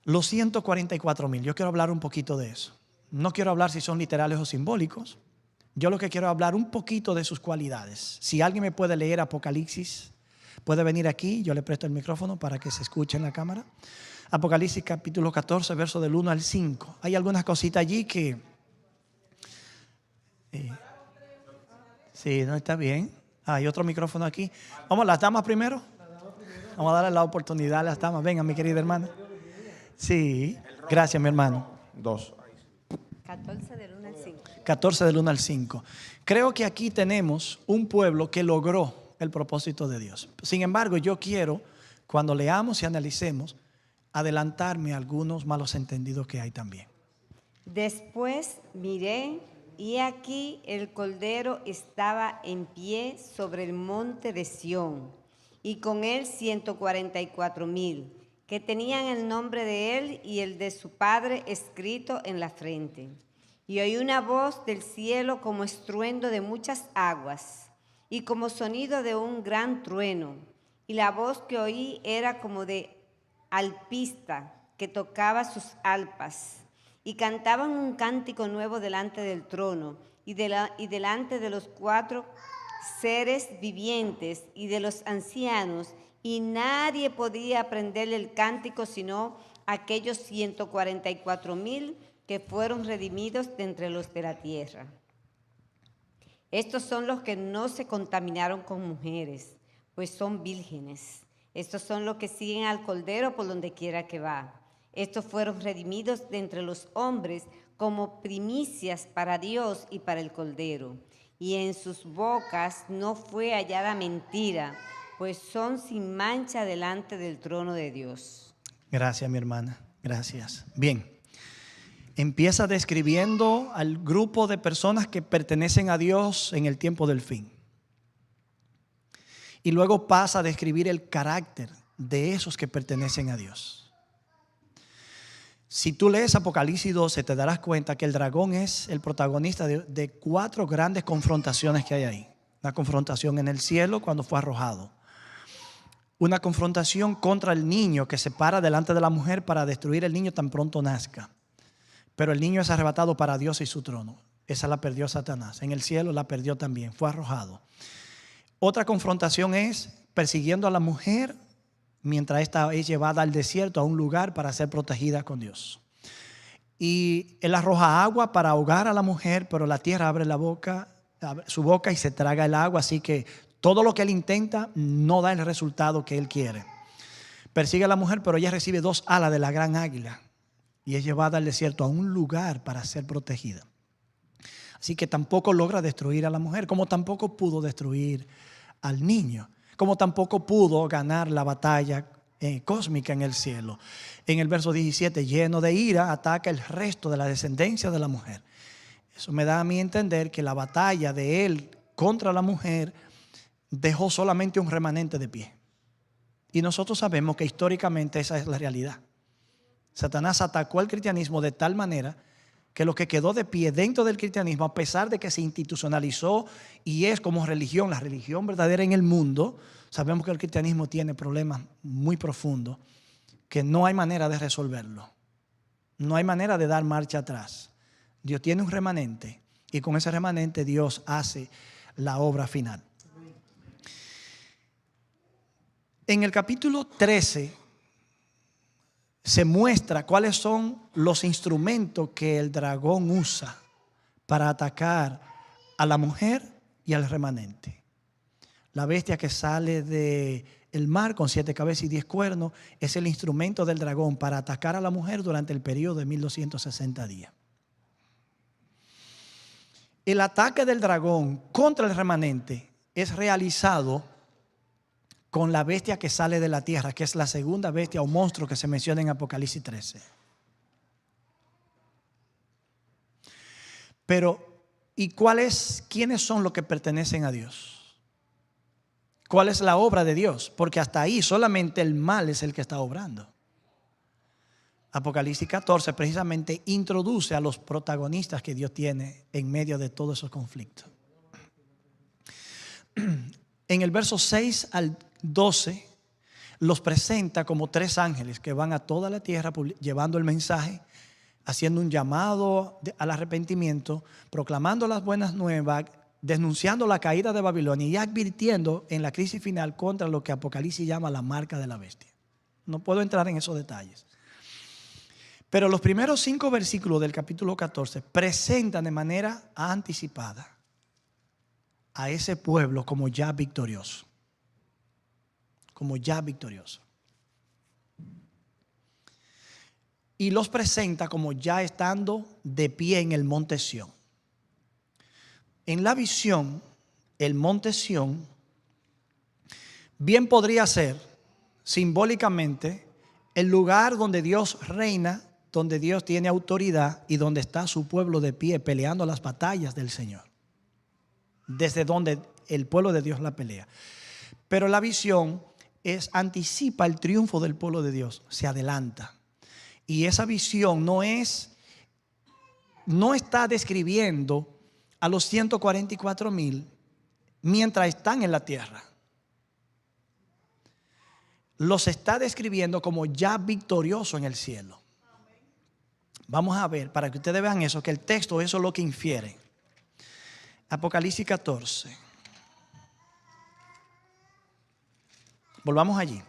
Los 144,000, yo quiero hablar un poquito de eso. No quiero hablar si son literales o simbólicos. Yo lo que quiero hablar un poquito de sus cualidades. Si alguien me puede leer Apocalipsis, puede venir aquí, yo le presto el micrófono para que se escuche en la cámara. Apocalipsis capítulo 14, verso del 1 al 5. Hay algunas cositas allí que... sí, no está bien. Hay otro micrófono aquí. Vamos, las damas primero. Vamos a darle la oportunidad a las damas. Venga, mi querida hermana. Sí, gracias, mi hermano. 2. 14 del 1 al 5. 14 del 1 al 5. Creo que aquí tenemos un pueblo que logró el propósito de Dios. Sin embargo, yo quiero, cuando leamos y analicemos, adelantarme a algunos malos entendidos que hay también. Después miré, y aquí el Cordero estaba en pie sobre el monte de Sión, y con él 144,000, que tenían el nombre de él y el de su padre escrito en la frente. Y oí una voz del cielo como estruendo de muchas aguas, y como sonido de un gran trueno. Y la voz que oí era como de alpista que tocaba sus arpas, y cantaban un cántico nuevo delante del trono, y delante de los 4 seres vivientes y de los ancianos, y nadie podía aprender el cántico sino aquellos 144,000 que fueron redimidos de entre los de la tierra. Estos son los que no se contaminaron con mujeres, pues son vírgenes. Estos son los que siguen al Cordero por donde quiera que va. Estos fueron redimidos de entre los hombres como primicias para Dios y para el Cordero. Y en sus bocas no fue hallada mentira, pues son sin mancha delante del trono de Dios. Gracias, mi hermana. Gracias. Bien. Empieza describiendo al grupo de personas que pertenecen a Dios en el tiempo del fin. Y luego pasa a describir el carácter de esos que pertenecen a Dios. Si tú lees Apocalipsis 12, te darás cuenta que el dragón es el protagonista de 4 grandes confrontaciones que hay ahí. Una confrontación en el cielo cuando fue arrojado. Una confrontación contra el niño que se para delante de la mujer para destruir el niño tan pronto nazca. Pero el niño es arrebatado para Dios y su trono. Esa la perdió Satanás. En el cielo la perdió también, fue arrojado. Otra confrontación es persiguiendo a la mujer mientras esta es llevada al desierto, a un lugar para ser protegida con Dios. Y él arroja agua para ahogar a la mujer, pero la tierra abre su boca y se traga el agua, así que todo lo que él intenta no da el resultado que él quiere. Persigue a la mujer, pero ella recibe 2 alas de la gran águila y es llevada al desierto a un lugar para ser protegida. Así que tampoco logra destruir a la mujer, como tampoco pudo destruir al niño, como tampoco pudo ganar la batalla cósmica en el cielo. En el verso 17, lleno de ira, ataca el resto de la descendencia de la mujer. Eso me da a mí entender que la batalla de él contra la mujer dejó solamente un remanente de pie. Y nosotros sabemos que históricamente esa es la realidad. Satanás atacó al cristianismo de tal manera que lo que quedó de pie dentro del cristianismo, a pesar de que se institucionalizó y es como religión, la religión verdadera en el mundo, sabemos que el cristianismo tiene problemas muy profundos que no hay manera de resolverlo. No hay manera de dar marcha atrás. Dios tiene un remanente y con ese remanente Dios hace la obra final. En el capítulo 13 se muestra cuáles son los instrumentos que el dragón usa para atacar a la mujer y al remanente. La bestia que sale del mar con 7 cabezas y 10 cuernos es el instrumento del dragón para atacar a la mujer durante el periodo de 1260 días. El ataque del dragón contra el remanente es realizado con la bestia que sale de la tierra, que es la segunda bestia o monstruo que se menciona en Apocalipsis 13. Pero, ¿y quiénes son los que pertenecen a Dios? ¿Cuál es la obra de Dios? Porque hasta ahí solamente el mal es el que está obrando. Apocalipsis 14 precisamente introduce a los protagonistas que Dios tiene en medio de todos esos conflictos. En el verso 6 al 12, los presenta como 3 ángeles que van a toda la tierra llevando el mensaje, haciendo un llamado al arrepentimiento, proclamando las buenas nuevas, denunciando la caída de Babilonia y advirtiendo en la crisis final contra lo que Apocalipsis llama la marca de la bestia. No puedo entrar en esos detalles. Pero los primeros 5 versículos del capítulo 14 presentan de manera anticipada a ese pueblo como ya victorioso. Como ya victorioso. Y los presenta como ya estando de pie en el monte Sión. En la visión, el monte Sión bien podría ser simbólicamente el lugar donde Dios reina, donde Dios tiene autoridad y donde está su pueblo de pie peleando las batallas del Señor. Desde donde el pueblo de Dios la pelea. Pero la visión anticipa el triunfo del pueblo de Dios, se adelanta. Y esa visión no está describiendo a los 144,000 mientras están en la tierra. Los está describiendo como ya victorioso en el cielo. Vamos a ver, para que ustedes vean eso, que el texto eso es lo que infiere. Apocalipsis 14. Volvamos allí.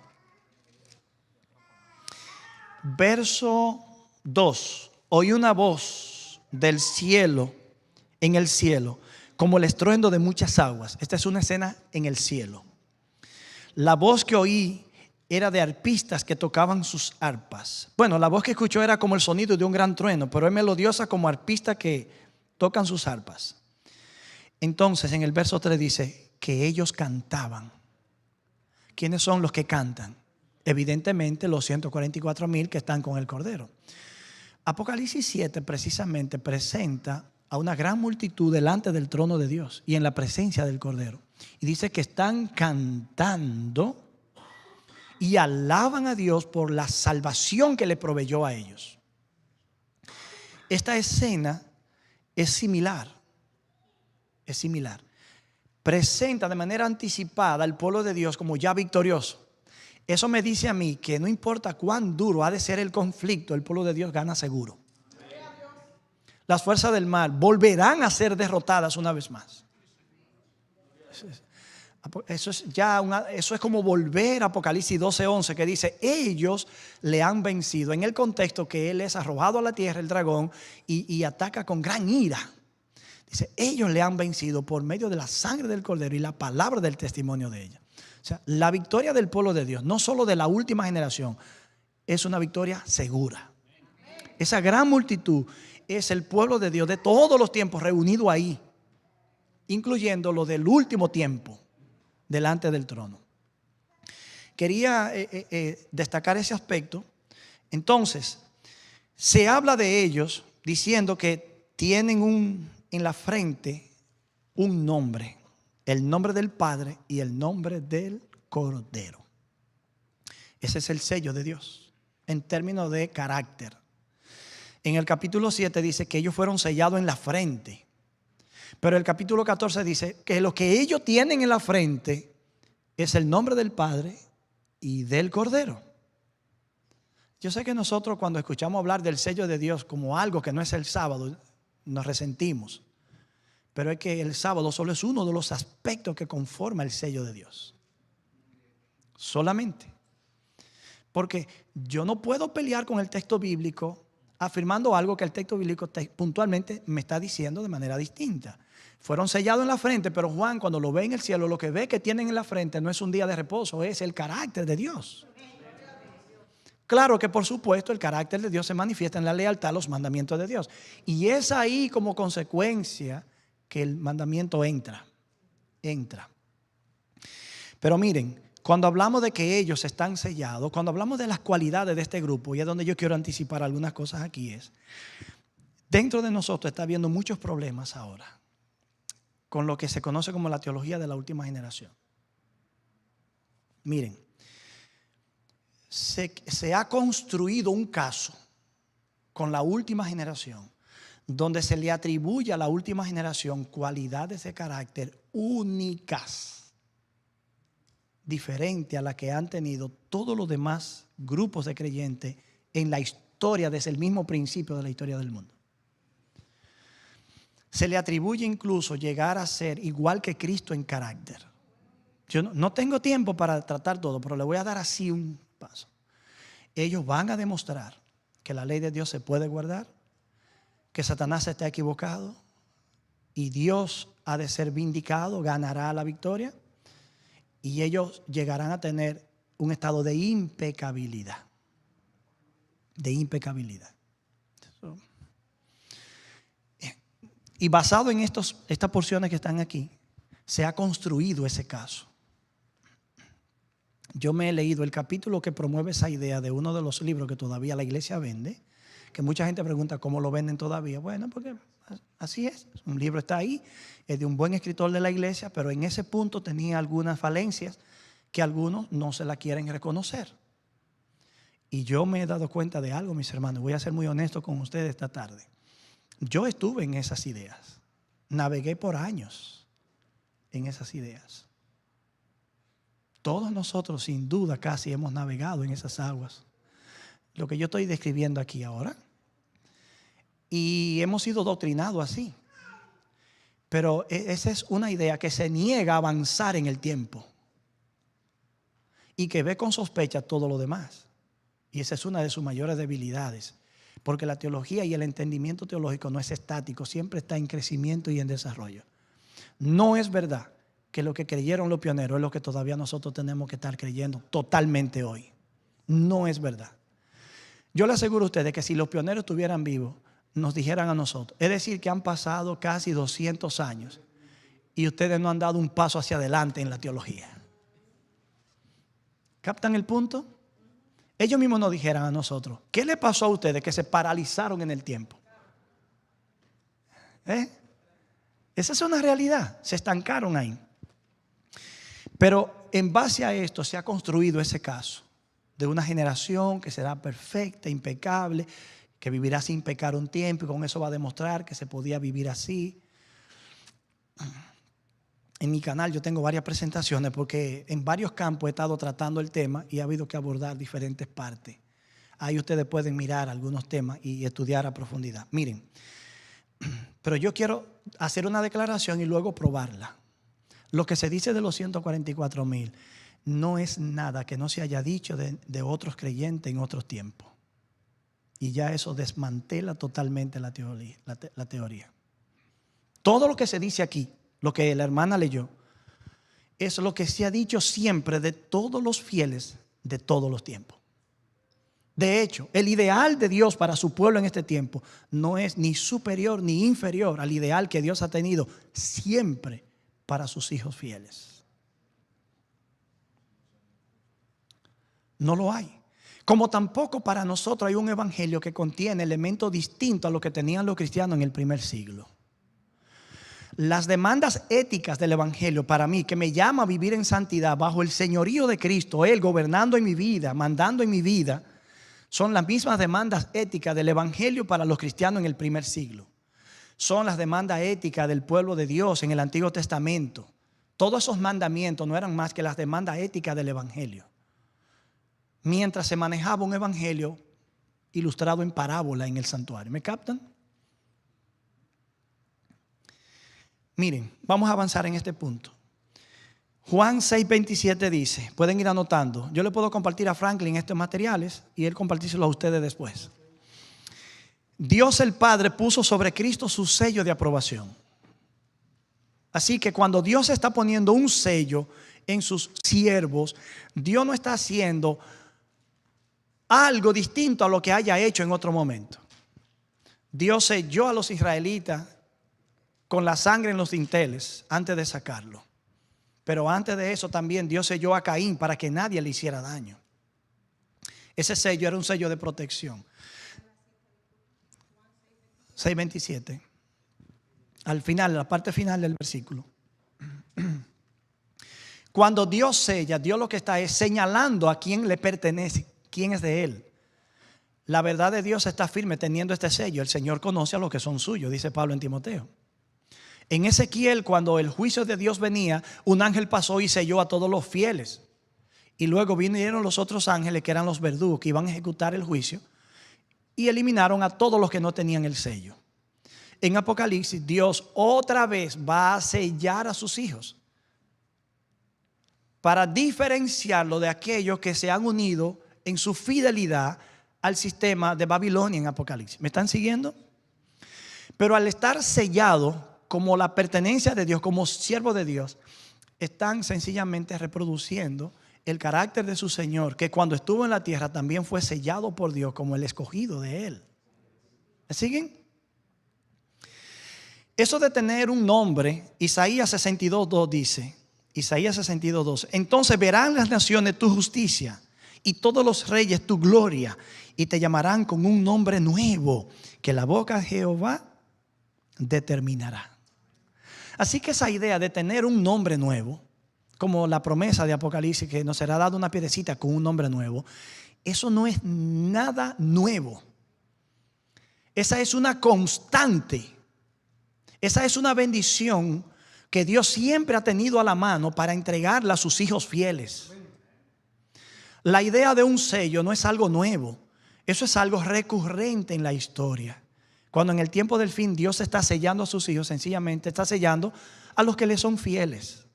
Verso 2. Oí una voz del cielo, en el cielo, como el estruendo de muchas aguas. Esta es una escena en el cielo. La voz que oí era de arpistas que tocaban sus arpas. Bueno, la voz que escuchó era como el sonido de un gran trueno, pero es melodiosa como arpistas que tocan sus arpas. Entonces en el verso 3 dice que ellos cantaban. ¿Quiénes son los que cantan? Evidentemente los 144,000 que están con el Cordero. Apocalipsis 7 precisamente presenta a una gran multitud delante del trono de Dios y en la presencia del Cordero. Y dice que están cantando y alaban a Dios por la salvación que le proveyó a ellos. Esta escena es similar. Es similar. Presenta de manera anticipada al pueblo de Dios como ya victorioso. Eso me dice a mí que no importa cuán duro ha de ser el conflicto, el pueblo de Dios gana seguro. Las fuerzas del mal volverán a ser derrotadas una vez más. Eso es como volver a Apocalipsis 12:11 que dice ellos le han vencido, en el contexto que él es arrojado a la tierra el dragón y ataca con gran ira. Dice ellos le han vencido por medio de la sangre del Cordero y la palabra del testimonio de ella. O sea, la victoria del pueblo de Dios, no solo de la última generación, es una victoria segura. Esa gran multitud es el pueblo de Dios de todos los tiempos reunido ahí, incluyendo lo del último tiempo delante del trono. Quería destacar ese aspecto. Entonces, se habla de ellos diciendo que tienen en la frente un nombre. El nombre del Padre y el nombre del Cordero. Ese es el sello de Dios en términos de carácter. En el capítulo 7 dice que ellos fueron sellados en la frente. Pero el capítulo 14 dice que lo que ellos tienen en la frente es el nombre del Padre y del Cordero. Yo sé que nosotros cuando escuchamos hablar del sello de Dios como algo que no es el sábado, nos resentimos. Pero es que el sábado solo es uno de los aspectos que conforma el sello de Dios. Solamente. Porque yo no puedo pelear con el texto bíblico afirmando algo que el texto bíblico puntualmente me está diciendo de manera distinta. Fueron sellados en la frente, pero Juan cuando lo ve en el cielo, lo que ve que tienen en la frente no es un día de reposo, es el carácter de Dios. Claro que por supuesto el carácter de Dios se manifiesta en la lealtad a los mandamientos de Dios. Y es ahí como consecuencia que el mandamiento entra. Pero miren, cuando hablamos de que ellos están sellados, cuando hablamos de las cualidades de este grupo, y es donde yo quiero anticipar algunas cosas aquí, es dentro de nosotros está habiendo muchos problemas ahora con lo que se conoce como la teología de la última generación. Miren, se ha construido un caso con la última generación donde se le atribuye a la última generación cualidades de carácter únicas. diferente a la que han tenido todos los demás grupos de creyentes en la historia desde el mismo principio de la historia del mundo. Se le atribuye incluso llegar a ser igual que Cristo en carácter. Yo no tengo tiempo para tratar todo, pero le voy a dar así un paso. Ellos van a demostrar que la ley de Dios se puede guardar, que Satanás está equivocado y Dios ha de ser vindicado, ganará la victoria, y ellos llegarán a tener un estado de impecabilidad. De impecabilidad. Y basado en estas porciones que están aquí, se ha construido ese caso. Yo me he leído el capítulo que promueve esa idea de uno de los libros que todavía la iglesia vende, que mucha gente pregunta cómo lo venden todavía. Bueno, porque así es. Un libro está ahí, es de un buen escritor de la iglesia, pero en ese punto tenía algunas falencias que algunos no se la quieren reconocer. Y yo me he dado cuenta de algo, mis hermanos. Voy a ser muy honesto con ustedes esta tarde. Yo estuve en esas ideas. Navegué por años en esas ideas. Todos nosotros, sin duda, casi hemos navegado en esas aguas. Lo que yo estoy describiendo aquí ahora. Y hemos sido doctrinados así. Pero esa es una idea que se niega a avanzar en el tiempo. Y que ve con sospecha todo lo demás. Y esa es una de sus mayores debilidades. Porque la teología y el entendimiento teológico no es estático, siempre está en crecimiento y en desarrollo. No es verdad que lo que creyeron los pioneros es lo que todavía nosotros tenemos que estar creyendo totalmente hoy. No es verdad. Yo le aseguro a ustedes que si los pioneros estuvieran vivos, nos dijeran a nosotros, es decir, que han pasado casi 200 años y ustedes no han dado un paso hacia adelante en la teología. ¿Captan el punto? Ellos mismos nos dijeran a nosotros, ¿qué le pasó a ustedes que se paralizaron en el tiempo? Esa es una realidad, se estancaron ahí. Pero en base a esto se ha construido ese caso de una generación que será perfecta, impecable, que vivirá sin pecar un tiempo y con eso va a demostrar que se podía vivir así. En mi canal yo tengo varias presentaciones porque en varios campos he estado tratando el tema y ha habido que abordar diferentes partes. Ahí ustedes pueden mirar algunos temas y estudiar a profundidad. Miren, pero yo quiero hacer una declaración y luego probarla. Lo que se dice de los 144,000 no es nada que no se haya dicho de otros creyentes en otros tiempos. Y ya eso desmantela totalmente la teoría. Todo lo que se dice aquí, lo que la hermana leyó, es lo que se ha dicho siempre de todos los fieles de todos los tiempos. De hecho, el ideal de Dios para su pueblo en este tiempo no es ni superior ni inferior al ideal que Dios ha tenido siempre para sus hijos fieles. No lo hay. Como tampoco para nosotros hay un evangelio que contiene elementos distintos a lo que tenían los cristianos en el primer siglo. Las demandas éticas del evangelio para mí, que me llama a vivir en santidad bajo el señorío de Cristo, Él gobernando en mi vida, mandando en mi vida, son las mismas demandas éticas del evangelio para los cristianos en el primer siglo. Son las demandas éticas del pueblo de Dios en el Antiguo Testamento. Todos esos mandamientos no eran más que las demandas éticas del evangelio. Mientras se manejaba un evangelio ilustrado en parábola en el santuario. ¿Me captan? Miren, vamos a avanzar en este punto. Juan 6:27 dice, pueden ir anotando. Yo le puedo compartir a Franklin estos materiales y él compartírselo a ustedes después. Dios el Padre puso sobre Cristo su sello de aprobación. Así que cuando Dios está poniendo un sello en sus siervos, Dios no está haciendo algo distinto a lo que haya hecho en otro momento. Dios selló a los israelitas con la sangre en los dinteles antes de sacarlo. Pero antes de eso también Dios selló a Caín para que nadie le hiciera daño. Ese sello era un sello de protección. 6:27. Al final, la parte final del versículo. Cuando Dios sella, Dios lo que está es señalando a quién le pertenece, quién es de Él. La verdad de Dios está firme teniendo este sello. El Señor conoce a los que son suyos, dice Pablo en Timoteo. En Ezequiel, cuando el juicio de Dios venía, un ángel pasó y selló a todos los fieles. Y luego vinieron los otros ángeles, que eran los verdugos, que iban a ejecutar el juicio, y eliminaron a todos los que no tenían el sello. En Apocalipsis, Dios otra vez va a sellar a sus hijos para diferenciarlo de aquellos que se han unido en su fidelidad al sistema de Babilonia en Apocalipsis. ¿Me están siguiendo? Pero al estar sellado como la pertenencia de Dios, como siervo de Dios, están sencillamente reproduciendo el carácter de su Señor, que cuando estuvo en la tierra también fue sellado por Dios como el escogido de Él. ¿Me siguen? Eso de tener un nombre, Isaías 62:2 dice, Isaías 62:2, entonces verán las naciones tu justicia y todos los reyes tu gloria, y te llamarán con un nombre nuevo que la boca de Jehová determinará. Así que esa idea de tener un nombre nuevo, como la promesa de Apocalipsis, que nos será dada una piedrecita con un nombre nuevo, eso no es nada nuevo. Esa es una constante. Esa es una bendición que Dios siempre ha tenido a la mano para entregarla a sus hijos fieles. La idea de un sello no es algo nuevo. Eso es algo recurrente en la historia. Cuando en el tiempo del fin Dios está sellando a sus hijos, sencillamente está sellando a los que le son fieles.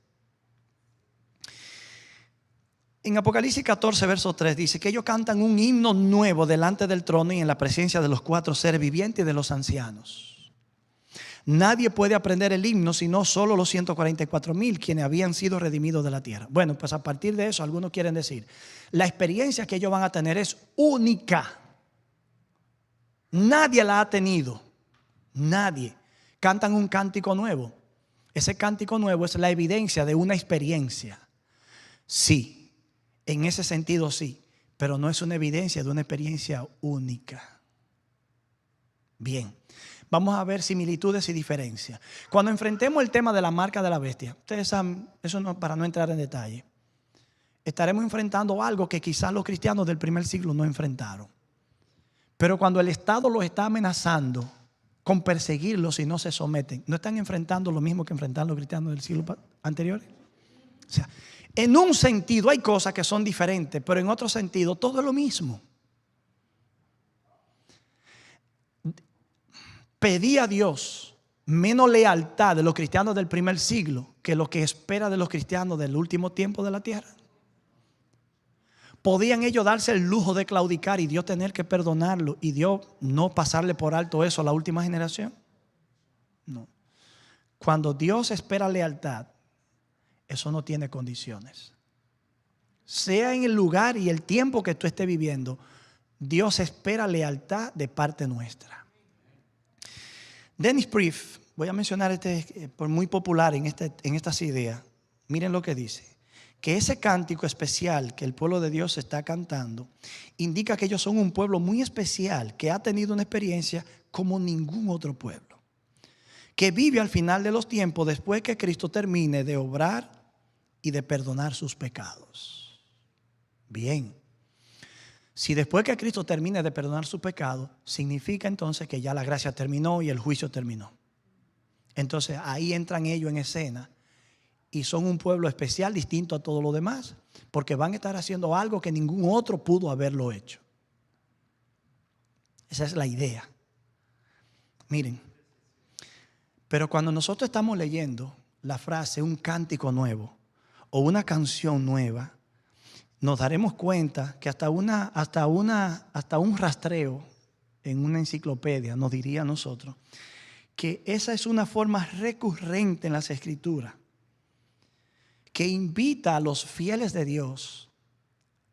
En Apocalipsis 14, verso 3 dice que ellos cantan un himno nuevo delante del trono y en la presencia de los 4 seres vivientes y de los ancianos. Nadie puede aprender el himno sino solo los 144,000 quienes habían sido redimidos de la tierra. Bueno, pues a partir de eso algunos quieren decir, la experiencia que ellos van a tener es única. Nadie la ha tenido. Nadie. Cantan un cántico nuevo. Ese cántico nuevo es la evidencia de una experiencia. Sí, en ese sentido sí, pero no es una evidencia de una experiencia única. Bien, vamos a ver similitudes y diferencias. Cuando enfrentemos el tema de la marca de la bestia, ustedes saben, eso no, para no entrar en detalle, estaremos enfrentando algo que quizás los cristianos del primer siglo no enfrentaron. Pero cuando el Estado los está amenazando con perseguirlos si no se someten, ¿no están enfrentando lo mismo que enfrentaron los cristianos del siglo anterior? O sea, en un sentido hay cosas que son diferentes, pero en otro sentido todo es lo mismo. Pedí a Dios menos lealtad de los cristianos del primer siglo que lo que espera de los cristianos del último tiempo de la tierra. ¿Podían ellos darse el lujo de claudicar y Dios tener que perdonarlo y Dios no pasarle por alto eso a la última generación? No. Cuando Dios espera lealtad, eso no tiene condiciones. Sea en el lugar y el tiempo que tú estés viviendo, Dios espera lealtad de parte nuestra. Dennis Priest, voy a mencionar por muy popular en estas ideas. Miren lo que dice. Que ese cántico especial que el pueblo de Dios está cantando indica que ellos son un pueblo muy especial que ha tenido una experiencia como ningún otro pueblo, que vive al final de los tiempos después que Cristo termine de obrar y de perdonar sus pecados. Bien, si después que Cristo termine de perdonar sus pecados, significa entonces que ya la gracia terminó y el juicio terminó. Entonces ahí entran ellos en escena. Y son un pueblo especial, distinto a todo lo demás, porque van a estar haciendo algo que ningún otro pudo haberlo hecho. Esa es la idea. Miren, pero cuando nosotros estamos leyendo la frase un cántico nuevo o una canción nueva, nos daremos cuenta que hasta un rastreo en una enciclopedia nos diría a nosotros que esa es una forma recurrente en las Escrituras que invita a los fieles de Dios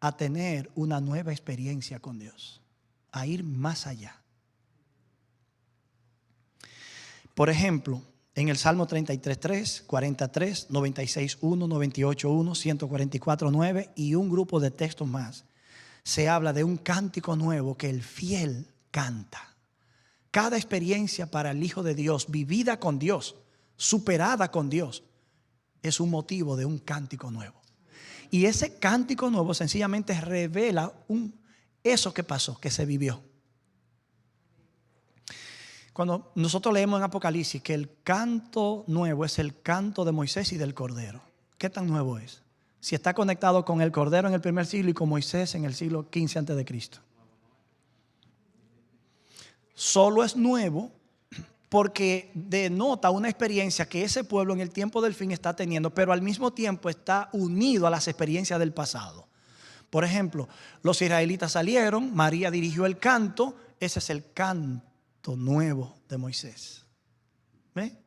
a tener una nueva experiencia con Dios, a ir más allá. Por ejemplo, en el Salmo 33:3, 43, 96:1, 98:1, 144:9 y un grupo de textos más, se habla de un cántico nuevo que el fiel canta. Cada experiencia para el Hijo de Dios, vivida con Dios, superada con Dios, es un motivo de un cántico nuevo. Y ese cántico nuevo sencillamente revela eso que pasó, que se vivió. Cuando nosotros leemos en Apocalipsis que el canto nuevo es el canto de Moisés y del Cordero, ¿qué tan nuevo es? si está conectado con el Cordero en el primer siglo y con Moisés en el siglo XV antes de Cristo. Solo es nuevo porque denota una experiencia que ese pueblo en el tiempo del fin está teniendo, pero al mismo tiempo está unido a las experiencias del pasado. Por ejemplo, los israelitas salieron, María dirigió el canto, ese es el canto nuevo de Moisés. ¿Ve?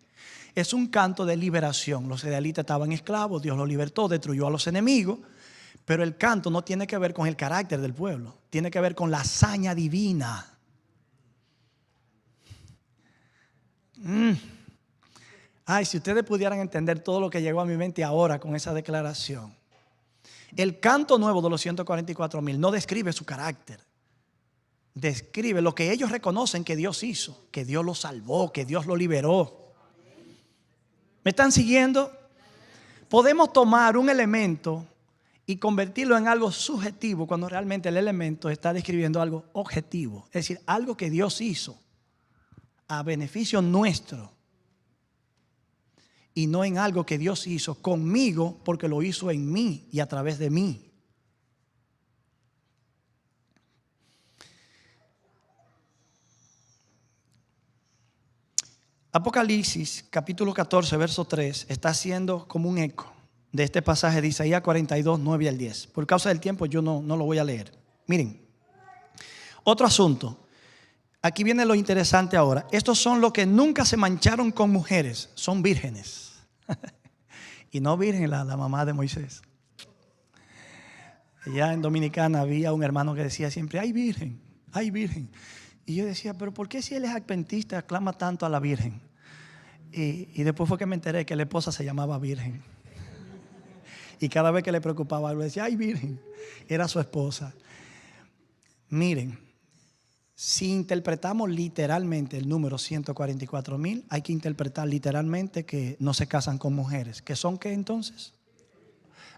Es un canto de liberación. Los israelitas estaban esclavos, Dios los libertó, destruyó a los enemigos, pero el canto no tiene que ver con el carácter del pueblo, tiene que ver con la hazaña divina. Ay, si ustedes pudieran entender todo lo que llegó a mi mente ahora con esa declaración. El canto nuevo de los 144,000 no describe su carácter. Describe lo que ellos reconocen que Dios hizo, que Dios los salvó, que Dios los liberó. ¿Me están siguiendo? Podemos tomar un elemento y convertirlo en algo subjetivo cuando realmente el elemento está describiendo algo objetivo. Es decir, algo que Dios hizo a beneficio nuestro y no en algo que Dios hizo conmigo porque lo hizo en mí y a través de mí. Apocalipsis capítulo 14 verso 3 está haciendo como un eco de este pasaje de Isaías 42, 9 al 10. Por causa del tiempo yo no lo voy a leer. Miren, otro asunto. Aquí viene lo interesante ahora. Estos son los que nunca se mancharon con mujeres. Son vírgenes. Y no virgen la mamá de Moisés. Allá en Dominicana había un hermano que decía siempre, ay virgen, ay virgen. Y yo decía, pero ¿por qué si él es adventista aclama tanto a la virgen? Y después fue que me enteré que la esposa se llamaba Virgen. Y cada vez que le preocupaba algo decía, ay virgen, era su esposa. Miren, si interpretamos literalmente el número 144,000, hay que interpretar literalmente que no se casan con mujeres. ¿Que son qué entonces?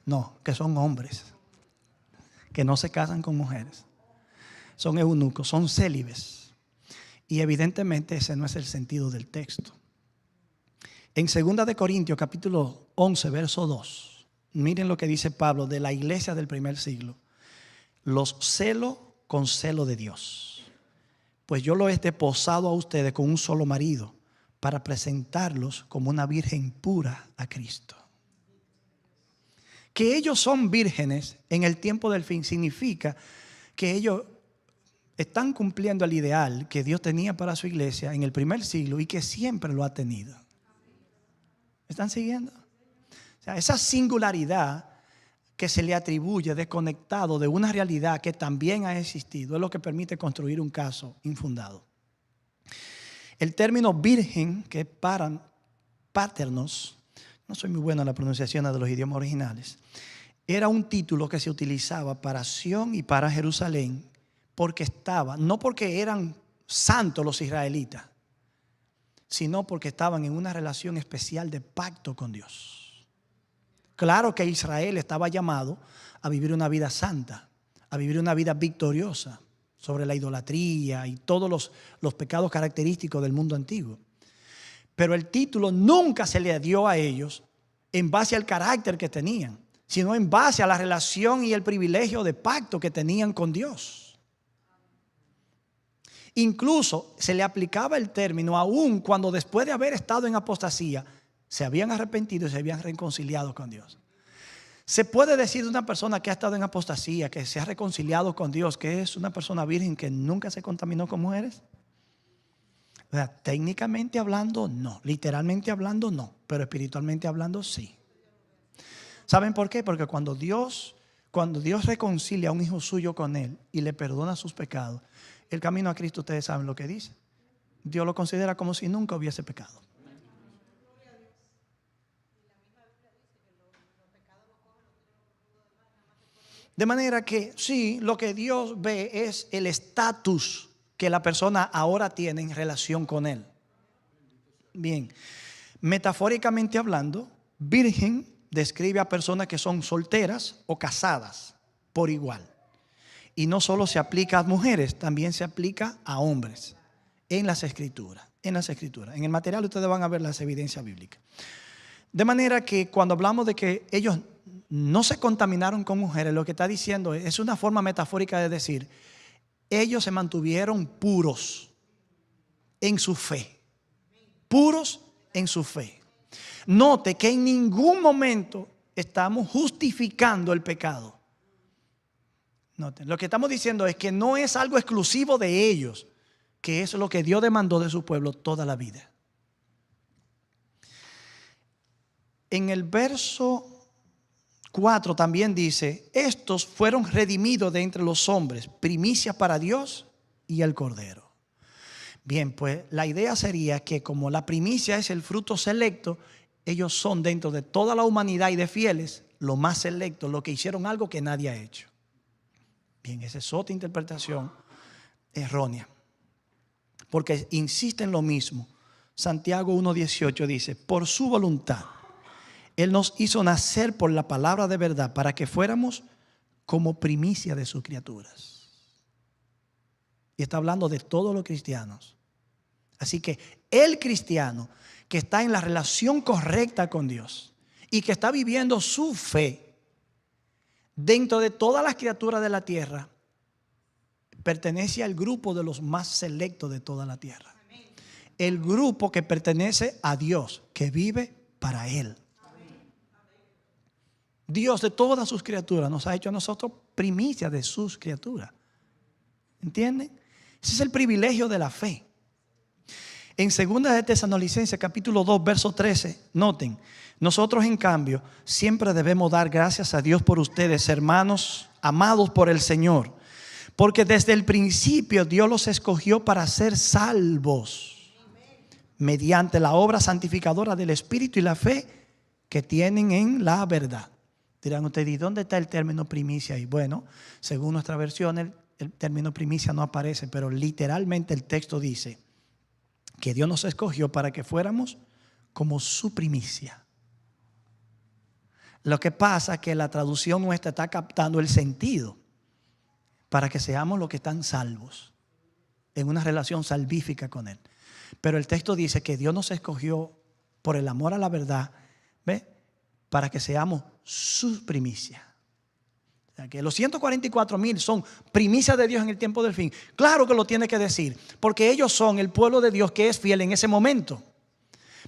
No, que son hombres. Que no se casan con mujeres. Son eunucos, son célibes. Y evidentemente ese no es el sentido del texto. En 2 de Corintios capítulo 11 verso 2, miren lo que dice Pablo de la iglesia del primer siglo. Los celo con celo de Dios. Pues yo lo he desposado a ustedes con un solo marido para presentarlos como una virgen pura a Cristo. Que ellos son vírgenes en el tiempo del fin significa que ellos están cumpliendo el ideal que Dios tenía para su iglesia en el primer siglo y que siempre lo ha tenido. ¿Me están siguiendo? O sea, esa singularidad que se le atribuye desconectado de una realidad que también ha existido es lo que permite construir un caso infundado. El término virgen, que es paternos, no soy muy bueno en la pronunciación de los idiomas originales, era un título que se utilizaba para Sión y para Jerusalén porque no porque eran santos los israelitas, sino porque estaban en una relación especial de pacto con Dios. Claro que Israel estaba llamado a vivir una vida santa, a vivir una vida victoriosa sobre la idolatría y todos los pecados característicos del mundo antiguo. Pero el título nunca se le dio a ellos en base al carácter que tenían, sino en base a la relación y el privilegio de pacto que tenían con Dios. Incluso se le aplicaba el término aún cuando después de haber estado en apostasía se habían arrepentido y se habían reconciliado con Dios. Se puede decir de una persona que ha estado en apostasía, que se ha reconciliado con Dios, que es una persona virgen que nunca se contaminó con mujeres. O sea, técnicamente hablando no, literalmente hablando no, pero espiritualmente hablando sí. ¿Saben por qué? Porque cuando Dios reconcilia a un hijo suyo con él y le perdona sus pecados, el camino a Cristo, ustedes saben lo que dice. Dios lo considera como si nunca hubiese pecado. De manera que sí, lo que Dios ve es el estatus que la persona ahora tiene en relación con él. Bien, metafóricamente hablando, virgen describe a personas que son solteras o casadas por igual. Y no solo se aplica a mujeres, también se aplica a hombres en las escrituras. En el material ustedes van a ver las evidencias bíblicas. De manera que cuando hablamos de que ellos no se contaminaron con mujeres, lo que está diciendo es una forma metafórica de decir, ellos se mantuvieron puros en su fe. Puros en su fe. Note que en ningún momento estamos justificando el pecado. Noten, lo que estamos diciendo es que no es algo exclusivo de ellos, que es lo que Dios demandó de su pueblo toda la vida. En el verso 4 también dice, estos fueron redimidos de entre los hombres, primicia para Dios y el Cordero. Bien, pues la idea sería que como la primicia es el fruto selecto, ellos son dentro de toda la humanidad y de fieles, lo más selecto, lo que hicieron algo que nadie ha hecho. Bien, esa es otra interpretación errónea. Porque insiste en lo mismo. Santiago 1:18 dice, por su voluntad, Él nos hizo nacer por la palabra de verdad para que fuéramos como primicia de sus criaturas. Y está hablando de todos los cristianos. Así que el cristiano que está en la relación correcta con Dios y que está viviendo su fe dentro de todas las criaturas de la tierra, pertenece al grupo de los más selectos de toda la tierra. El grupo que pertenece a Dios, que vive para Él. Dios de todas sus criaturas nos ha hecho a nosotros primicia de sus criaturas. ¿Entienden? Ese es el privilegio de la fe. En 2 de Tesalonicenses capítulo 2 verso 13, noten, nosotros en cambio siempre debemos dar gracias a Dios por ustedes, hermanos amados por el Señor, porque desde el principio Dios los escogió para ser salvos mediante la obra santificadora del Espíritu y la fe que tienen en la verdad. Dirán ustedes, ¿y dónde está el término primicia? Y bueno, según nuestra versión, el término primicia no aparece, pero literalmente el texto dice que Dios nos escogió para que fuéramos como su primicia. Lo que pasa es que la traducción nuestra está captando el sentido para que seamos los que están salvos en una relación salvífica con Él. Pero el texto dice que Dios nos escogió por el amor a la verdad, ¿ve? Para que seamos su primicia. O sea, que los 144,000 son primicias de Dios en el tiempo del fin. Claro que lo tiene que decir, porque ellos son el pueblo de Dios que es fiel en ese momento.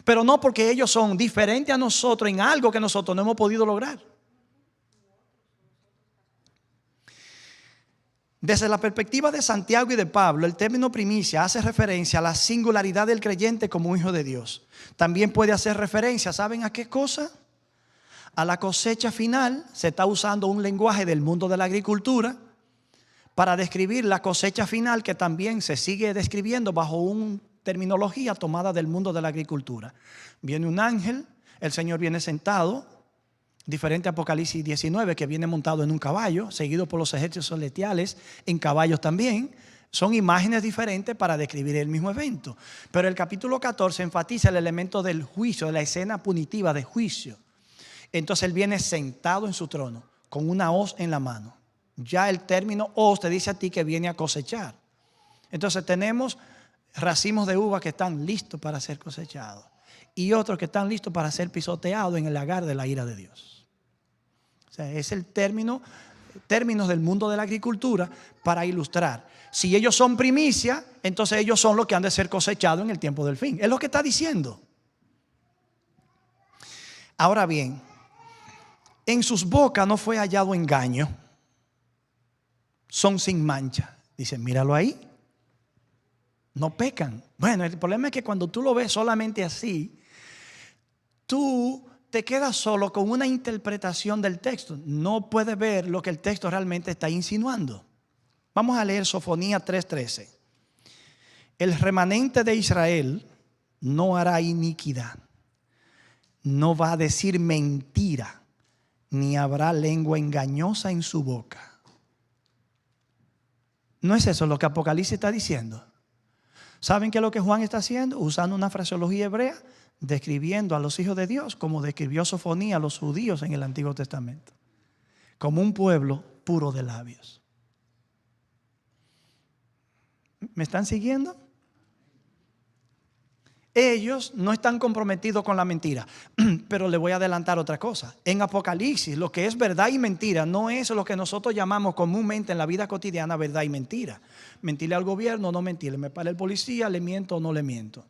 Pero no porque ellos son diferentes a nosotros en algo que nosotros no hemos podido lograr. Desde la perspectiva de Santiago y de Pablo, el término primicia hace referencia a la singularidad del creyente como hijo de Dios. También puede hacer referencia, ¿saben a qué cosa? A la cosecha final. Se está usando un lenguaje del mundo de la agricultura para describir la cosecha final, que también se sigue describiendo bajo una terminología tomada del mundo de la agricultura. Viene un ángel, el Señor viene sentado, diferente a Apocalipsis 19, que viene montado en un caballo, seguido por los ejércitos celestiales en caballos también. Son imágenes diferentes para describir el mismo evento. Pero el capítulo 14 enfatiza el elemento del juicio, de la escena punitiva de juicio. Entonces Él viene sentado en su trono con una hoz en la mano. Ya el término hoz te dice a ti que viene a cosechar. Entonces tenemos racimos de uva que están listos para ser cosechados y otros que están listos para ser pisoteados en el lagar de la ira de Dios. O sea, es el términos del mundo de la agricultura para ilustrar. Si ellos son primicia, entonces ellos son los que han de ser cosechados en el tiempo del fin. Es lo que está diciendo. Ahora bien, en sus bocas no fue hallado engaño. Son sin mancha. Dicen, míralo ahí. No pecan. Bueno, el problema es que cuando tú lo ves solamente así, tú te quedas solo con una interpretación del texto. No puedes ver lo que el texto realmente está insinuando. Vamos a leer Sofonías 3:13. El remanente de Israel no hará iniquidad, no va a decir mentira, ni habrá lengua engañosa en su boca. ¿No es eso lo que Apocalipsis está diciendo? ¿Saben qué es lo que Juan está haciendo? Usando una fraseología hebrea, describiendo a los hijos de Dios como describió Sofonía a los judíos en el Antiguo Testamento, como un pueblo puro de labios. ¿Me están siguiendo? Ellos no están comprometidos con la mentira. Pero le voy a adelantar otra cosa. En Apocalipsis, lo que es verdad y mentira no es lo que nosotros llamamos comúnmente en la vida cotidiana verdad y mentira. Mentirle al gobierno, no mentirle. Me para el policía, le miento o no le miento.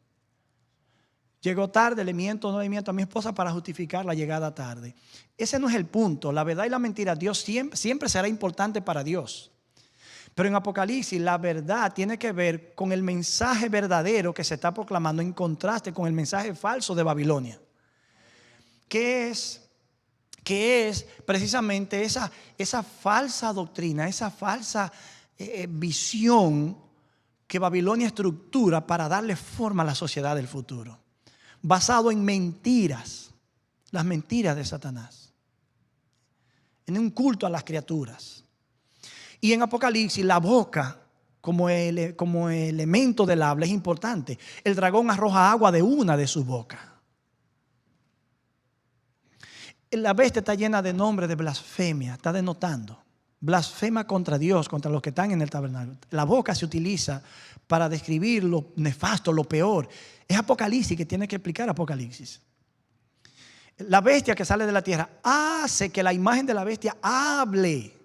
Llego tarde, le miento o no le miento a mi esposa para justificar la llegada tarde. Ese no es el punto. La verdad y la mentira, Dios siempre será importante para Dios. Pero en Apocalipsis la verdad tiene que ver con el mensaje verdadero que se está proclamando en contraste con el mensaje falso de Babilonia. Que es precisamente esa falsa doctrina, esa falsa visión que Babilonia estructura para darle forma a la sociedad del futuro. Basado en mentiras, las mentiras de Satanás. En un culto a las criaturas. Y en Apocalipsis la boca como elemento del habla es importante. El dragón arroja agua de una de sus bocas. La bestia está llena de nombres de blasfemia, está denotando. Blasfema contra Dios, contra los que están en el tabernáculo. La boca se utiliza para describir lo nefasto, lo peor. Es Apocalipsis que tiene que explicar Apocalipsis. La bestia que sale de la tierra hace que la imagen de la bestia hable.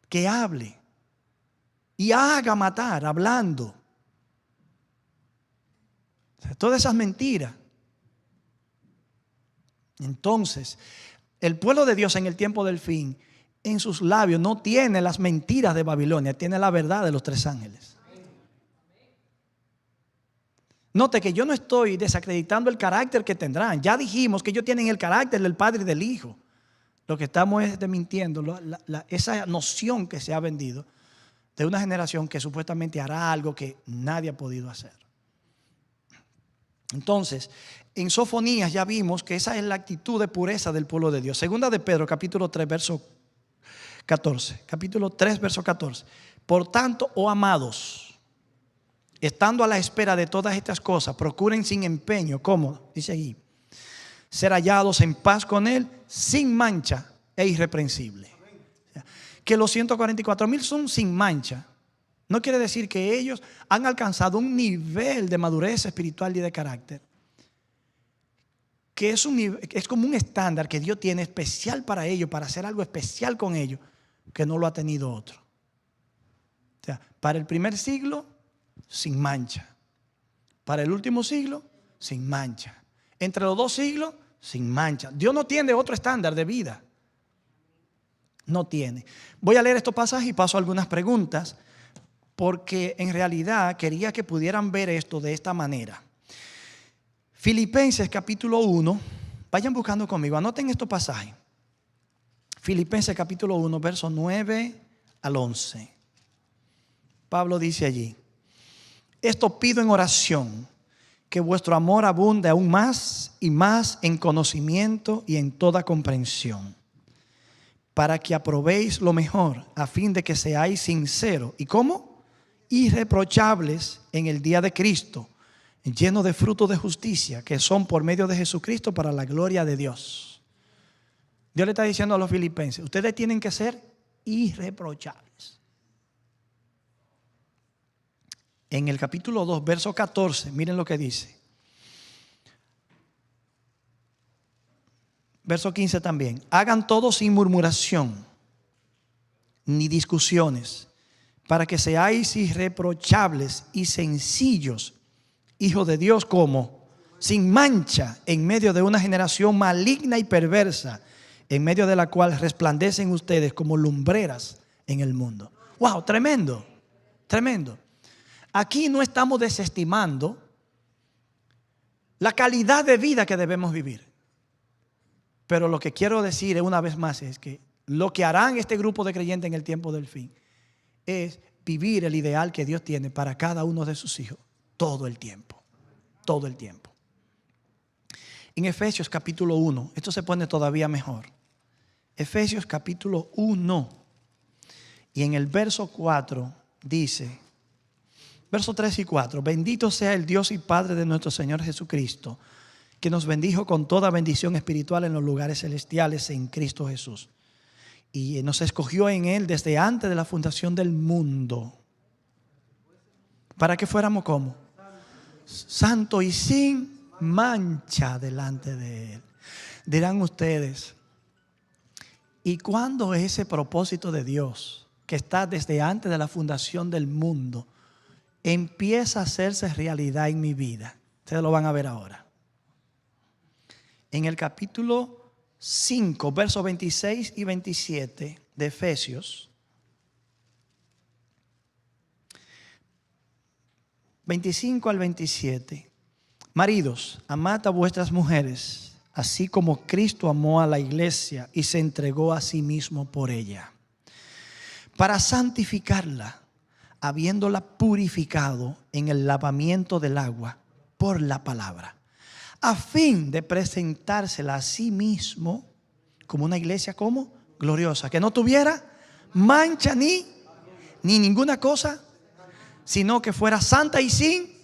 Que hable y haga matar hablando. O sea, todas esas mentiras. Entonces, el pueblo de Dios en el tiempo del fin, en sus labios no tiene las mentiras de Babilonia, tiene la verdad de los tres ángeles. Note que yo no estoy desacreditando el carácter que tendrán. Ya dijimos que ellos tienen el carácter del Padre y del Hijo. Lo que estamos es desmintiendo esa noción que se ha vendido de una generación que supuestamente hará algo que nadie ha podido hacer. Entonces, en Sofonías ya vimos que esa es la actitud de pureza del pueblo de Dios. Segunda de Pedro, capítulo 3, verso 14. Capítulo 3, verso 14. Por tanto, oh amados, estando a la espera de todas estas cosas, procuren sin empeño, ¿cómo? Dice allí. Ser hallados en paz con Él, sin mancha e irreprensible. O sea, que los 144,000 son sin mancha. No quiere decir que ellos han alcanzado un nivel de madurez espiritual y de carácter. Que es como un estándar que Dios tiene especial para ellos, para hacer algo especial con ellos, que no lo ha tenido otro. O sea, para el primer siglo, sin mancha. Para el último siglo, sin mancha. Entre los dos siglos, sin mancha. Dios no tiene otro estándar de vida. No tiene. Voy a leer estos pasajes y paso a algunas preguntas, porque en realidad quería que pudieran ver esto de esta manera. Filipenses capítulo 1, vayan buscando conmigo, anoten estos pasajes. Filipenses capítulo 1, versos 9 al 11. Pablo dice allí: esto pido en oración, que vuestro amor abunde aún más y más en conocimiento y en toda comprensión, para que aprobéis lo mejor, a fin de que seáis sinceros. ¿Y cómo? Irreprochables en el día de Cristo, llenos de frutos de justicia, que son por medio de Jesucristo para la gloria de Dios. Dios le está diciendo a los filipenses: ustedes tienen que ser irreprochables. En el capítulo 2, verso 14, miren lo que dice. Verso 15 también. Hagan todo sin murmuración ni discusiones, para que seáis irreprochables y sencillos, hijos de Dios, como sin mancha en medio de una generación maligna y perversa, en medio de la cual resplandecen ustedes como lumbreras en el mundo. Wow, tremendo, tremendo. Aquí no estamos desestimando la calidad de vida que debemos vivir. Pero lo que quiero decir una vez más es que lo que harán este grupo de creyentes en el tiempo del fin es vivir el ideal que Dios tiene para cada uno de sus hijos todo el tiempo. Todo el tiempo. En Efesios capítulo 1, esto se pone todavía mejor. Efesios capítulo 1 y en el verso 4 dice, verso 3 y 4, bendito sea el Dios y Padre de nuestro Señor Jesucristo, que nos bendijo con toda bendición espiritual en los lugares celestiales en Cristo Jesús. Y nos escogió en Él desde antes de la fundación del mundo. ¿Para que fuéramos como? santo y sin mancha delante de Él. Dirán ustedes, ¿y cuándo ese propósito de Dios, que está desde antes de la fundación del mundo, empieza a hacerse realidad en mi vida? Ustedes lo van a ver ahora. En el capítulo 5, versos 26 y 27 de Efesios, 25 al 27. Maridos, amad a vuestras mujeres, así como Cristo amó a la iglesia y se entregó a sí mismo por ella, para santificarla, habiéndola purificado en el lavamiento del agua por la palabra, a fin de presentársela a sí mismo como una iglesia como gloriosa, que no tuviera mancha ni ninguna cosa, sino que fuera santa y sin.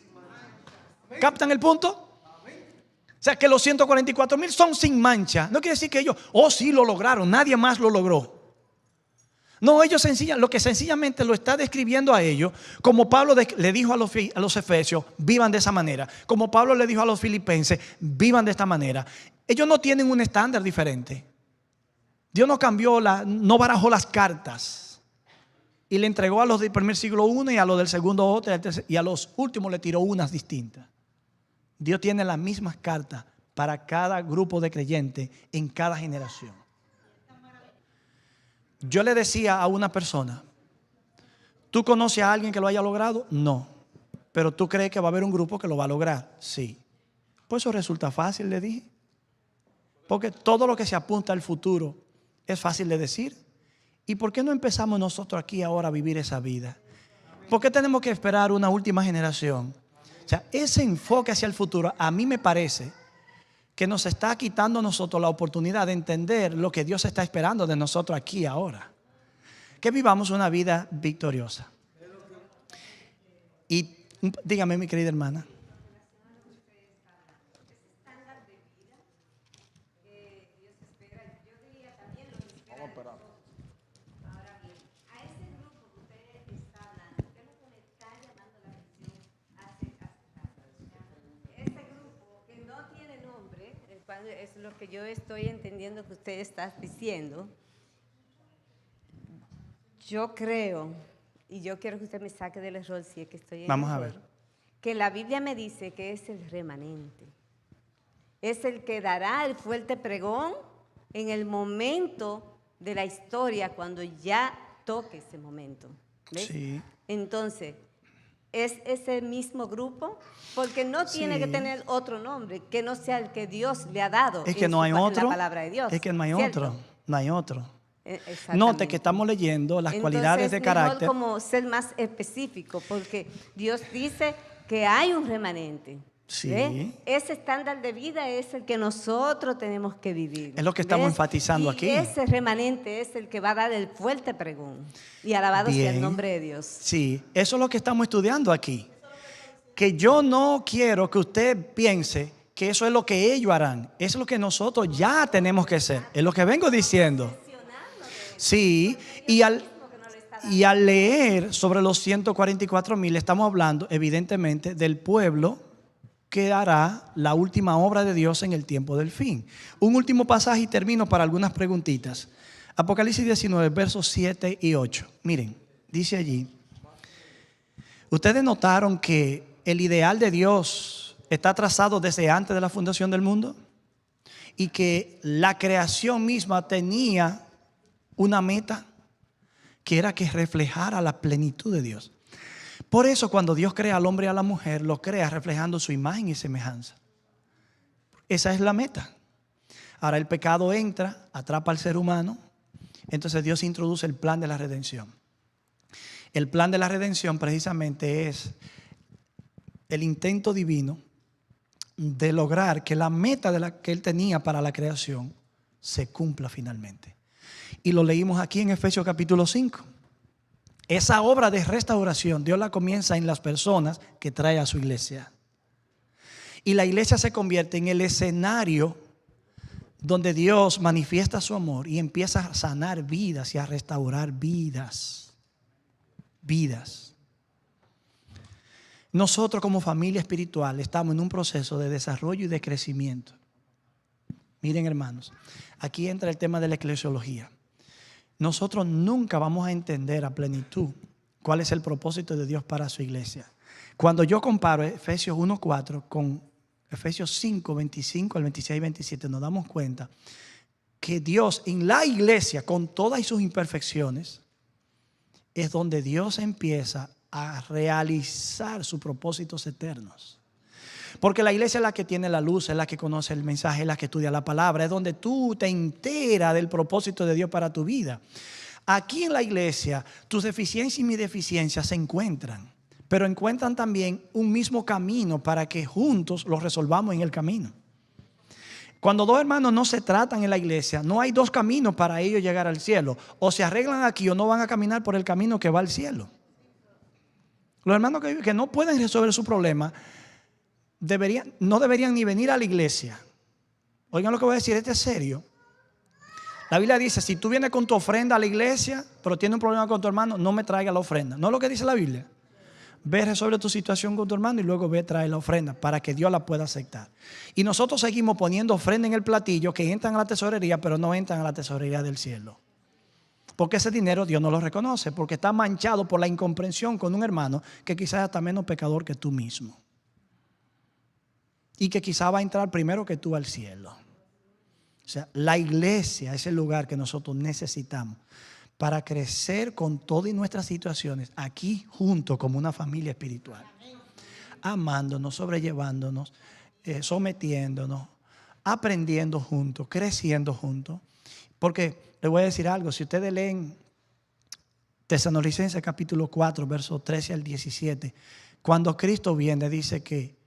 ¿Captan el punto? O sea, que los 144,000 son sin mancha. No quiere decir que ellos, sí lo lograron, nadie más lo logró. No, ellos lo que sencillamente lo está describiendo a ellos, como Pablo le dijo a los efesios, vivan de esa manera. Como Pablo le dijo a los filipenses, vivan de esta manera. Ellos no tienen un estándar diferente. Dios no cambió, no barajó las cartas y le entregó a los del primer siglo una y a los del segundo otra y a los últimos le tiró unas distintas. Dios tiene las mismas cartas para cada grupo de creyentes en cada generación. Yo le decía a una persona, ¿tú conoces a alguien que lo haya logrado? No. ¿Pero tú crees que va a haber un grupo que lo va a lograr? Sí. Pues eso resulta fácil, le dije. Porque todo lo que se apunta al futuro es fácil de decir. ¿Y por qué no empezamos nosotros aquí ahora a vivir esa vida? ¿Por qué tenemos que esperar una última generación? O sea, ese enfoque hacia el futuro a mí me parece que nos está quitando a nosotros la oportunidad de entender lo que Dios está esperando de nosotros aquí ahora. Que vivamos una vida victoriosa. Y dígame, mi querida hermana. Es lo que yo estoy entendiendo que usted está diciendo. Yo creo, y yo quiero que usted me saque del error si es que estoy en Vamos error, a ver. que la Biblia me dice que es el remanente. Es el que dará el fuerte pregón en el momento de la historia, cuando ya toque ese momento. ¿Ves? Sí. Entonces, ¿es ese mismo grupo? Porque no tiene que tener otro nombre que no sea el que Dios le ha dado. Es que no hay otro. En la palabra de Dios. Es que no hay ¿cierto? otro. No hay otro. Note que estamos leyendo las cualidades de carácter. Entonces, mejor como ser más específico, porque Dios dice que hay un remanente. Sí. ¿Ves? Ese estándar de vida es el que nosotros tenemos que vivir. Es lo que estamos enfatizando y aquí. Ese remanente es el que va a dar el fuerte pregón. Y alabado sea el nombre de Dios. Sí, eso es lo que estamos estudiando aquí. Que yo no quiero que usted piense que eso es lo que ellos harán. Eso es lo que nosotros ya tenemos que hacer. Es lo que vengo diciendo. Sí, y al leer sobre los 144,000 estamos hablando evidentemente del pueblo que hará la última obra de Dios en el tiempo del fin. Un último pasaje y termino para algunas preguntitas. Apocalipsis 19, versos 7 y 8. Miren, dice allí. ¿Ustedes notaron que el ideal de Dios está trazado desde antes de la fundación del mundo? Y que la creación misma tenía una meta, que era que reflejara la plenitud de Dios. Por eso cuando Dios crea al hombre y a la mujer, lo crea reflejando su imagen y semejanza. Esa es la meta. Ahora el pecado entra, atrapa al ser humano. Entonces Dios introduce el plan de la redención. El plan de la redención precisamente es el intento divino de lograr que la meta que Él tenía para la creación se cumpla finalmente. Y lo leímos aquí en Efesios capítulo 5. Esa obra de restauración Dios la comienza en las personas que trae a su iglesia. Y la iglesia se convierte en el escenario donde Dios manifiesta su amor y empieza a sanar vidas y a restaurar vidas. Nosotros como familia espiritual estamos en un proceso de desarrollo y de crecimiento. Miren, hermanos, aquí entra el tema de la eclesiología. Nosotros nunca vamos a entender a plenitud cuál es el propósito de Dios para su iglesia. Cuando yo comparo Efesios 1:4 con Efesios 5:25 al 26 y 27, nos damos cuenta que Dios en la iglesia, con todas sus imperfecciones, es donde Dios empieza a realizar sus propósitos eternos. Porque la iglesia es la que tiene la luz, es la que conoce el mensaje, es la que estudia la palabra, es donde tú te enteras del propósito de Dios para tu vida. Aquí en la iglesia, tus deficiencias y mis deficiencias se encuentran, pero encuentran también un mismo camino para que juntos los resolvamos en el camino. Cuando dos hermanos no se tratan en la iglesia, no hay dos caminos para ellos llegar al cielo. O se arreglan aquí o no van a caminar por el camino que va al cielo. Los hermanos que no pueden resolver su problema no deberían ni venir a la iglesia. Oigan lo que voy a decir, esto es serio. La Biblia dice, si tú vienes con tu ofrenda a la iglesia, pero tienes un problema con tu hermano, no me traiga la ofrenda. ¿No es lo que dice la Biblia? Ve, resuelve tu situación con tu hermano y luego ve, trae la ofrenda para que Dios la pueda aceptar. Y nosotros seguimos poniendo ofrenda en el platillo que entran a la tesorería, pero no entran a la tesorería del cielo. Porque ese dinero Dios no lo reconoce, porque está manchado por la incomprensión con un hermano que quizás está menos pecador que tú mismo. Y que quizás va a entrar primero que tú al cielo. O sea, la iglesia es el lugar que nosotros necesitamos para crecer con todas nuestras situaciones aquí juntos como una familia espiritual. Amándonos, sobrellevándonos, sometiéndonos, aprendiendo juntos, creciendo juntos. Porque les voy a decir algo, si ustedes leen Tesalonicenses capítulo 4, versos 13 al 17, cuando Cristo viene dice que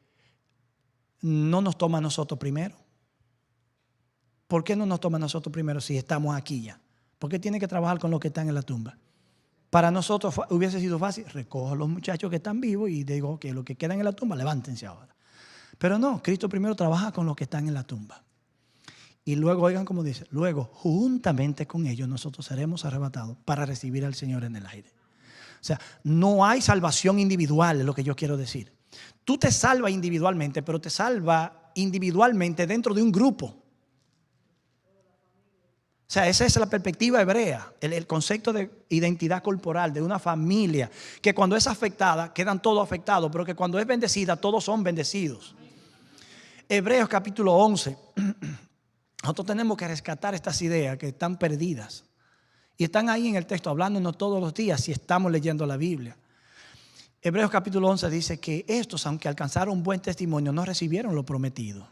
no nos toma a nosotros primero. ¿Por qué no nos toma a nosotros primero si estamos aquí ya? ¿Por qué tiene que trabajar con los que están en la tumba? Para nosotros hubiese sido fácil, recojo a los muchachos que están vivos y digo que los que quedan en la tumba, levántense ahora. Pero no, Cristo primero trabaja con los que están en la tumba. Y luego, oigan como dice, luego juntamente con ellos nosotros seremos arrebatados para recibir al Señor en el aire. O sea, no hay salvación individual, es lo que yo quiero decir. Tú te salvas individualmente, pero te salvas individualmente dentro de un grupo. O sea, esa es la perspectiva hebrea, el concepto de identidad corporal de una familia, que cuando es afectada, quedan todos afectados, pero que cuando es bendecida, todos son bendecidos. Hebreos capítulo 11, nosotros tenemos que rescatar estas ideas que están perdidas. Y están ahí en el texto, hablándonos todos los días si estamos leyendo la Biblia. Hebreos capítulo 11 dice que estos, aunque alcanzaron buen testimonio, no recibieron lo prometido.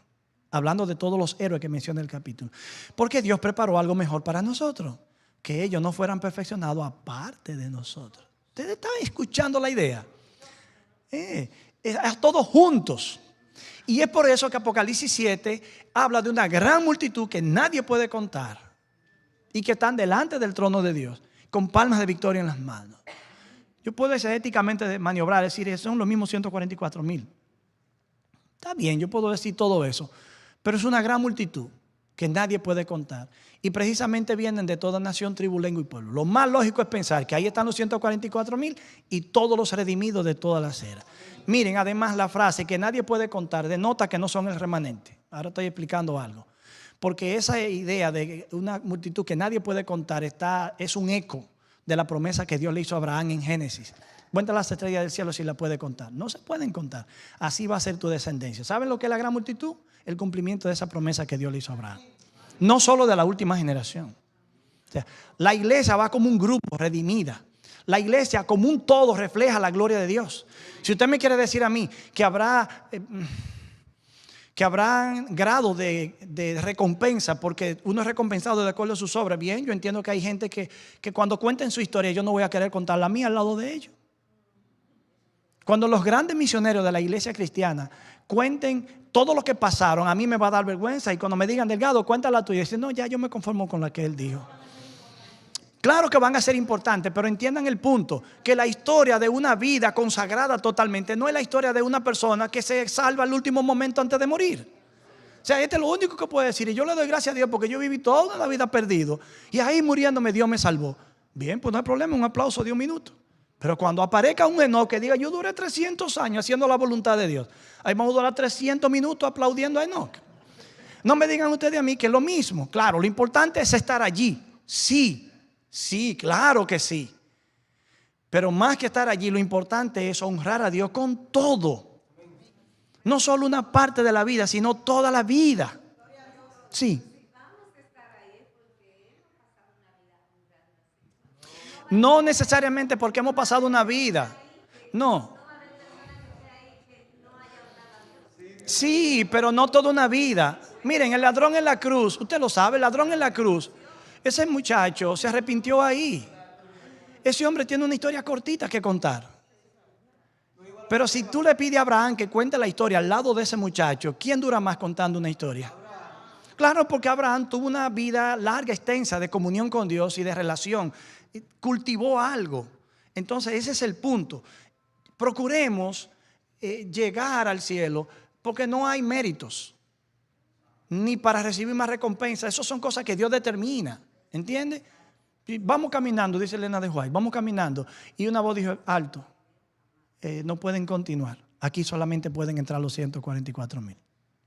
Hablando de todos los héroes que menciona el capítulo. Porque Dios preparó algo mejor para nosotros. Que ellos no fueran perfeccionados aparte de nosotros. Ustedes están escuchando la idea. Todos juntos. Y es por eso que Apocalipsis 7 habla de una gran multitud que nadie puede contar. Y que están delante del trono de Dios. Con palmas de victoria en las manos. Yo puedo ser éticamente maniobrar, decir, son los mismos 144,000. Está bien, yo puedo decir todo eso. Pero es una gran multitud que nadie puede contar. Y precisamente vienen de toda nación, tribu, lengua y pueblo. Lo más lógico es pensar que ahí están los 144,000 y todos los redimidos de toda la acera. Miren, además la frase que nadie puede contar denota que no son el remanente. Ahora estoy explicando algo. Porque esa idea de una multitud que nadie puede contar es un eco de la promesa que Dios le hizo a Abraham en Génesis. Cuenta las estrellas del cielo si la puede contar. No se pueden contar. Así va a ser tu descendencia. ¿Saben lo que es la gran multitud? El cumplimiento de esa promesa que Dios le hizo a Abraham. No solo de la última generación. O sea, la iglesia va como un grupo redimida. La iglesia como un todo refleja la gloria de Dios. Si usted me quiere decir a mí que habrá grado de recompensa porque uno es recompensado de acuerdo a sus obras, bien, yo entiendo que hay gente que cuando cuenten su historia yo no voy a querer contar la mía al lado de ellos. Cuando los grandes misioneros de la iglesia cristiana cuenten todo lo que pasaron, a mí me va a dar vergüenza. Y cuando me digan, Delgado, cuenta la tuya, dicen, no, ya yo me conformo con la que él dijo. Claro que van a ser importantes, pero entiendan el punto, que la historia de una vida consagrada totalmente no es la historia de una persona que se salva al último momento antes de morir. O sea, este es lo único que puedo decir. Y yo le doy gracias a Dios porque yo viví toda la vida perdido. Y ahí muriéndome Dios me salvó. Bien, pues no hay problema, un aplauso de 1 minuto. Pero cuando aparezca un Enoc que diga, yo duré 300 años haciendo la voluntad de Dios, ahí vamos a durar 300 minutos aplaudiendo a Enoc. No me digan ustedes a mí que es lo mismo. Claro, lo importante es estar allí. Sí, sí, claro que sí. Pero más que estar allí, lo importante es honrar a Dios con todo. No solo una parte de la vida, sino toda la vida. Sí. No necesariamente porque hemos pasado una vida. No. Sí, pero no toda una vida. Miren, el ladrón en la cruz, usted lo sabe, el ladrón en la cruz, ese muchacho se arrepintió ahí. Ese hombre tiene una historia cortita que contar. Pero si tú le pides a Abraham que cuente la historia al lado de ese muchacho, ¿quién dura más contando una historia? Claro, porque Abraham tuvo una vida larga, extensa de comunión con Dios y de relación. Cultivó algo. Entonces ese es el punto. Procuremos llegar al cielo porque no hay méritos. Ni para recibir más recompensa. Esas son cosas que Dios determina. ¿Entiende? Y vamos caminando, dice Elena de White. Vamos caminando. Y una voz dijo, alto. No pueden continuar. Aquí solamente pueden entrar los 144,000.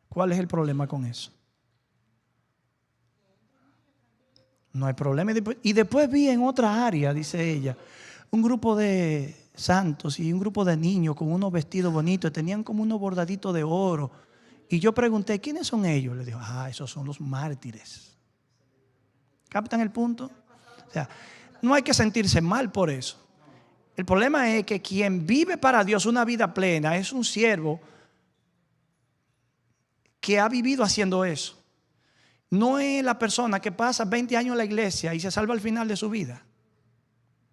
¿Cuál es el problema con eso? No hay problema. Y después vi en otra área, dice ella, un grupo de santos y un grupo de niños con unos vestidos bonitos. Tenían como unos bordaditos de oro. Y yo pregunté, ¿quiénes son ellos? Le dijo, esos son los mártires. ¿Captan el punto? O sea, no hay que sentirse mal por eso. El problema es que quien vive para Dios una vida plena es un siervo que ha vivido haciendo eso. No es la persona que pasa 20 años en la iglesia y se salva al final de su vida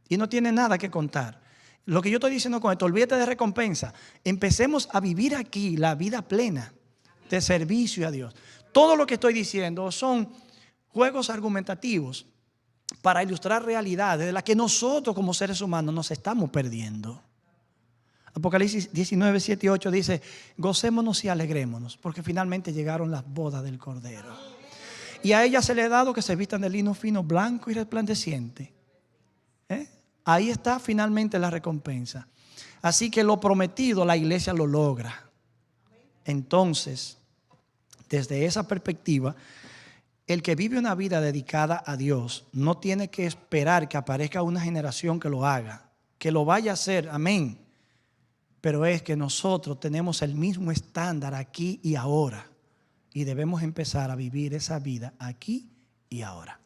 y no tiene nada que contar. Lo que yo estoy diciendo con esto, olvídate de recompensa. Empecemos a vivir aquí la vida plena de servicio a Dios. Todo lo que estoy diciendo son juegos argumentativos para ilustrar realidades de las que nosotros como seres humanos nos estamos perdiendo. Apocalipsis 19, 7 y 8 dice, gocémonos y alegrémonos, porque finalmente llegaron las bodas del Cordero. Y a ella se le ha dado que se vistan de lino fino, blanco y resplandeciente. Ahí está finalmente la recompensa. Así que lo prometido la iglesia lo logra. Entonces, desde esa perspectiva, el que vive una vida dedicada a Dios no tiene que esperar que aparezca una generación que lo haga, que lo vaya a hacer, amén. Pero es que nosotros tenemos el mismo estándar aquí y ahora y debemos empezar a vivir esa vida aquí y ahora.